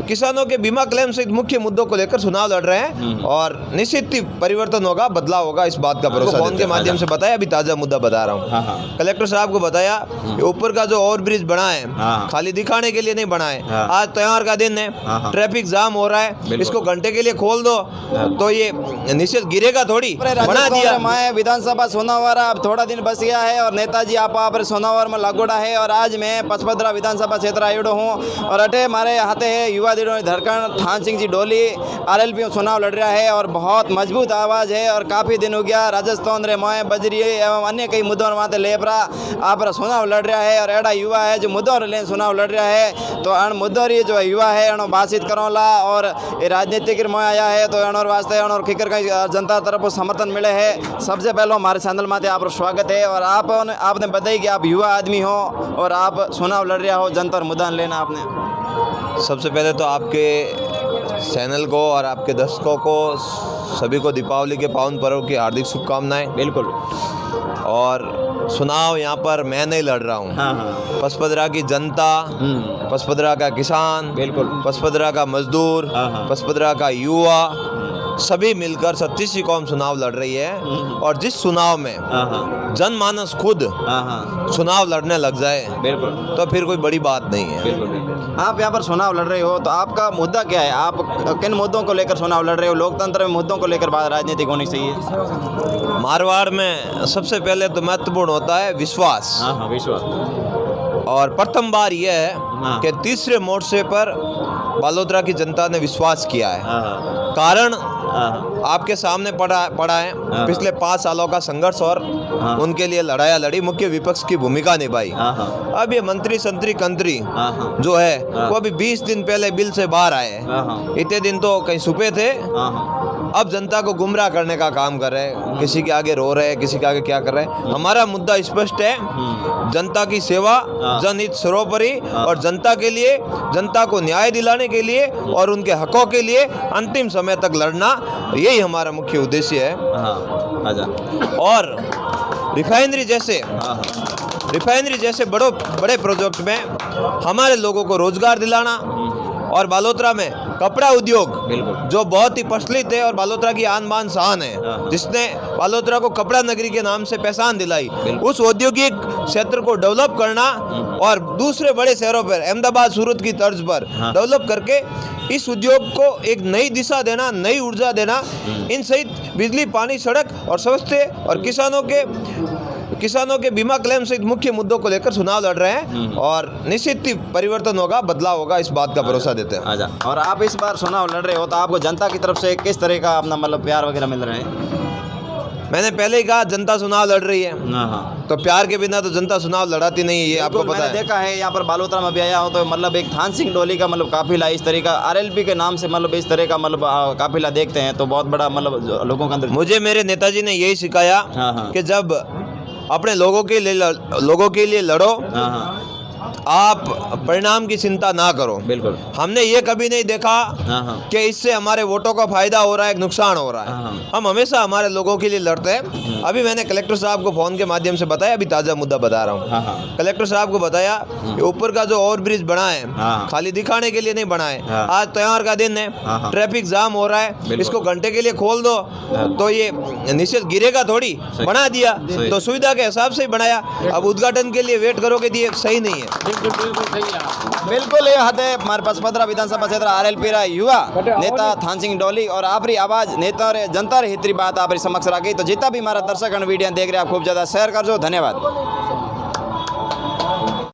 किसानों के बीमा क्लेम सहित मुख्य मुद्दों को लेकर चुनाव लड़ रहे हैं और निश्चित ही परिवर्तन होगा, बदलाव होगा, इस बात का भरोसा फोन के माध्यम से बताया। अभी ताजा मुद्दा बता रहा हूँ। कलेक्टर साहब को बताया कि ऊपर का जो ओवर ब्रिज बना है खाली दिखाने के लिए नहीं बना है। आज त्योहार का दिन है, ट्रैफिक जाम हो रहा है, इसको घंटे के लिए खोल दो तो ये निश्चित गिरेगा थोड़ी, बना दिया। मैं विधानसभा सोनावार अब थोड़ा दिन बस गया है और नेताजी आप सोनावार में लागोड़ा है और आज मैं पचपदरा विधानसभा क्षेत्र आयुड़ हूँ और अटे हमारे हाथे है युवा धड़कन थान सिंह जी डोली RLP चुनाव लड़ रहा है और बहुत मजबूत आवाज़ है और काफ़ी दिन हो गया राजस्थान रे मोए बजरी एवं अन्य कई मुद्दों माते लेपरा आप चुनाव लड़ रहा है और एड़ा युवा है जो मुद्दों ले चुनाव लड़ रहा है। तो अण मुद्दों जो युवा है अणो बातचीत करोला और राजनीतिक मोए आया है तो अणोर वास्ते अणोर खिकर का जनता तरफ समर्थन मिले है। सबसे पहले हमारे चैनल माते आप स्वागत है और आपने बताई कि आप युवा आदमी हो और आप चुनाव लड़ रहा हो, जनता और मुद्दा लेना आपने। सबसे पहले तो आपके चैनल को और आपके दर्शकों को सभी को दीपावली के पावन पर्व की हार्दिक शुभकामनाएं। बिल्कुल। और चुनाव यहाँ पर मैं नहीं लड़ रहा हूँ, पचपदरा की जनता, पचपदरा का किसान, बिल्कुल पचपदरा का मजदूर, पचपदरा का युवा, सभी मिलकर 36 कौम चुनाव लड़ रही है। और जिस चुनाव में जनमानस खुद चुनाव लड़ने लग जाए बिल्कुल तो फिर कोई बड़ी बात नहीं है। बिल्कुल। आप यहाँ पर चुनाव लड़ रहे हो तो आपका मुद्दा क्या है? आप किन मुद्दों को लेकर चुनाव लड़ रहे हो? लोकतंत्र में मुद्दों को लेकर बात राजनीतिक होनी चाहिए। मारवाड़ में सबसे पहले तो महत्वपूर्ण होता है विश्वास। विश्वास। और प्रथम बार यह है कि तीसरे मोर्चे पर बालोतरा की जनता ने विश्वास किया है। कारण आपके सामने पड़ा है, पिछले 5 सालों का संघर्ष और उनके लिए लड़ाया लड़ी, मुख्य विपक्ष की भूमिका निभाई। अब ये मंत्री कंत्री जो है वो अभी 20 दिन पहले बिल से बाहर आए हैं। इतने दिन तो कहीं छुपे थे, अब जनता को गुमराह करने का काम कर रहे हैं, किसी के आगे रो रहे हैं, किसी के आगे क्या कर रहे हैं। हमारा मुद्दा स्पष्ट है, जनता की सेवा, जनहित सर्वोपरि और जनता के लिए, जनता को न्याय दिलाने के लिए और उनके हकों के लिए अंतिम समय तक लड़ना, यही हमारा मुख्य उद्देश्य है। और रिफाइनरी जैसे बड़े प्रोजेक्ट में हमारे लोगों को रोजगार दिलाना और बालोतरा में कपड़ा उद्योग जो बहुत ही प्रचलित है और बालोतरा की आन बान शान है, जिसने बालोतरा को कपड़ा नगरी के नाम से पहचान दिलाई, उस औद्योगिक क्षेत्र को डेवलप करना और दूसरे बड़े शहरों पर अहमदाबाद सूरत की तर्ज पर डेवलप करके इस उद्योग को एक नई दिशा देना, नई ऊर्जा देना, इन सहित बिजली, पानी, सड़क और स्वास्थ्य और किसानों के बीमा क्लेम सहित मुख्य मुद्दों को लेकर चुनाव लड़ रहे हैं और निश्चित ही परिवर्तन होगा, बदलाव होगा, इस बात का भरोसा देते हैं। और आप इस बार चुनाव लड़ रहे हो तो आपको जनता की तरफ से किस तरह का अपना मतलब प्यार वगैरह मिल रहा है? मैंने पहले ही कहा जनता चुनाव लड़ रही है, तो प्यार के बिना तो जनता चुनाव लड़ाती नहीं है, ये आपको पता है। देखा है यहाँ पर बालोतरा में भी आया हो तो मतलब एक थान सिंह डोली का मतलब काफिला इस तरह का RLP के नाम से मतलब इस तरह का मतलब काफिला देखते हैं तो बहुत बड़ा मतलब लोगों के अंदर। मुझे मेरे नेताजी ने यही सिखाया कि जब अपने लोगों के लिए लड़ो, आप परिणाम की चिंता ना करो। बिल्कुल। हमने ये कभी नहीं देखा कि इससे हमारे वोटों का फायदा हो रहा है, नुकसान हो रहा है। हम हमेशा हमारे लोगों के लिए लड़ते हैं। अभी मैंने कलेक्टर साहब को फोन के माध्यम से बताया, अभी ताजा मुद्दा बता रहा हूँ। कलेक्टर साहब को बताया कि ऊपर का जो ओवर ब्रिज बना है खाली दिखाने के लिए नहीं बना है। आज त्योहार का दिन है, ट्रैफिक जाम हो रहा है, इसको घंटे के लिए खोल दो तो ये निश्चित गिरेगा थोड़ी, बना दिया तो सुविधा के हिसाब से ही बनाया। अब उद्घाटन के लिए वेट करोगे तो ये सही नहीं है। बिल्कुल ये हद है हमारे पचपदरा विधानसभा क्षेत्र RLP रा युवा नेता थान सिंह डोली और आपरी आवाज नेता और जनता रे हितरी बात आपरी समक्ष रखी। तो जितना भी हमारा दर्शक वीडियो देख रहे हैं, आप खूब ज्यादा शेयर कर दो। धन्यवाद।